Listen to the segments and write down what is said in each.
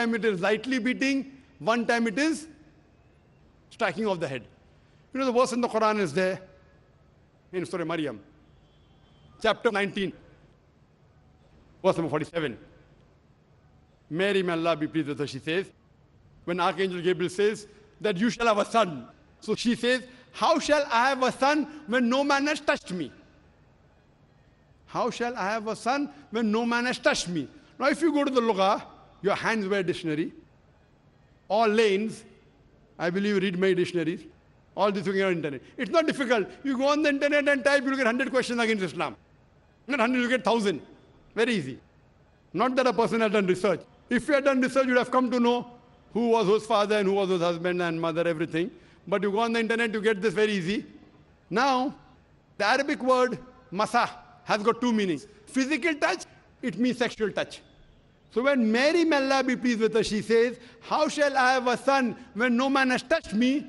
time it is lightly beating, one time it is striking off the head. You know the verse in the Quran is there in Surah Maryam, chapter 19, verse number 47. Mary, may Allah be pleased with her, she says, when Archangel Gabriel says that you shall have a son. So she says, how shall I have a son when no man has touched me? How shall I have a son when no man has touched me? Now if you go to the Lugha, your handswear dictionary, all lanes, I believe you read my dictionaries, all this thing on the internet. It's not difficult. You go on the internet and type, you'll get 100 questions against Islam. Not 100, you'll get 1,000. Very easy. Not that a person has done research. If you had done research, you'd have come to know who was whose father and who was whose husband and mother, everything. But you go on the internet, you get this very easy. Now, the Arabic word masa has got two meanings. Physical touch, it means sexual touch. So when Mary, may Allah be pleased with her, she says, how shall I have a son when no man has touched me?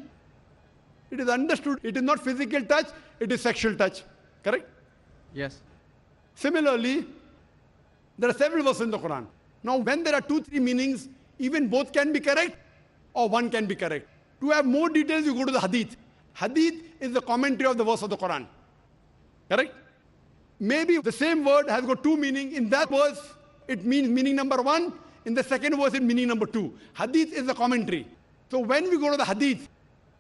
It is understood. It is not physical touch, it is sexual touch. Correct? Yes. Similarly, there are several verses in the Quran. Now, when there are 2-3 meanings, even both can be correct or one can be correct. To have more details, you go to the Hadith. Hadith is the commentary of the verse of the Quran. Correct? Maybe the same word has got two meanings. In that verse, it means meaning number one. In the second verse, it meaning number two. Hadith is the commentary. So when we go to the Hadith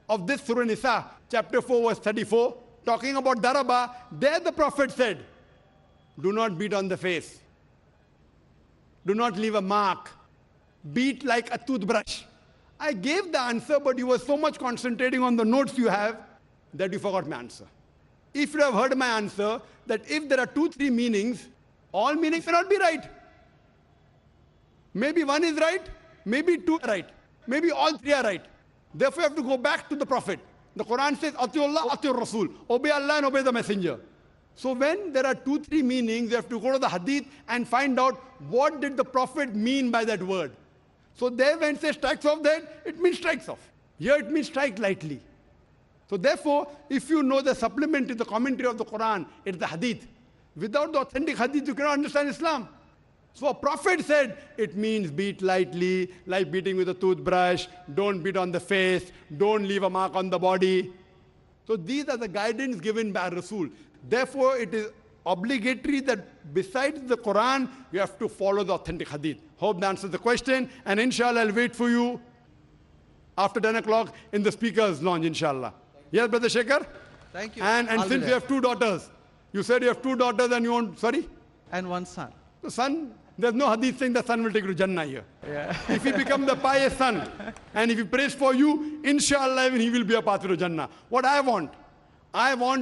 of this Surah Nisa, chapter 4, verse 34, talking about Daraba, there the Prophet said, do not beat on the face. Do not leave a mark. Beat like a toothbrush. I gave the answer, but you were so much concentrating on the notes you have that you forgot my answer. If you have heard my answer, that if there are 2-3 meanings, all meanings cannot be right. Maybe one is right, maybe two are right, maybe all three are right. Therefore, you have to go back to the Prophet. The Quran says, Atiullah, Atiur Rasul. Obey Allah and obey the Messenger. So when there are 2-3 meanings, you have to go to the Hadith and find out what did the Prophet mean by that word. So there when it says strikes off the head, it means strikes off. Here it means strike lightly. So therefore, if you know the supplement to the commentary of the Quran, it's the Hadith. Without the authentic Hadith, you cannot understand Islam. So a Prophet said, it means beat lightly, like beating with a toothbrush, don't beat on the face, don't leave a mark on the body. So these are the guidance given by Rasul. Therefore, it is obligatory that besides the Quran, you have to follow the authentic Hadith. Hope that answers the question. And inshallah, I'll wait for you after 10 o'clock in the speaker's lounge, inshallah. Yes, Brother Shekhar? Thank you. And since you have 2 daughters, you said you have 2 daughters and you want, sorry? And 1 son. The son, there's no hadith saying the son will take you to Jannah here. Yeah. If he becomes the pious son, and if he prays for you, inshallah, even he will be a path to Jannah. What I want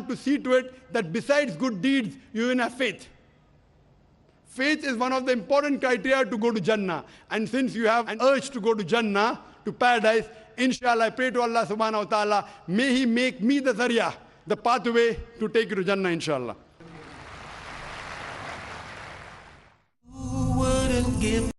to see to it that besides good deeds, you even have faith. Faith is one of the important criteria to go to Jannah. And since you have an urge to go to Jannah, to paradise, inshallah, I pray to Allah subhanahu wa ta'ala, may He make me the zarya, the pathway to take you to Jannah, inshallah. Who wouldn't give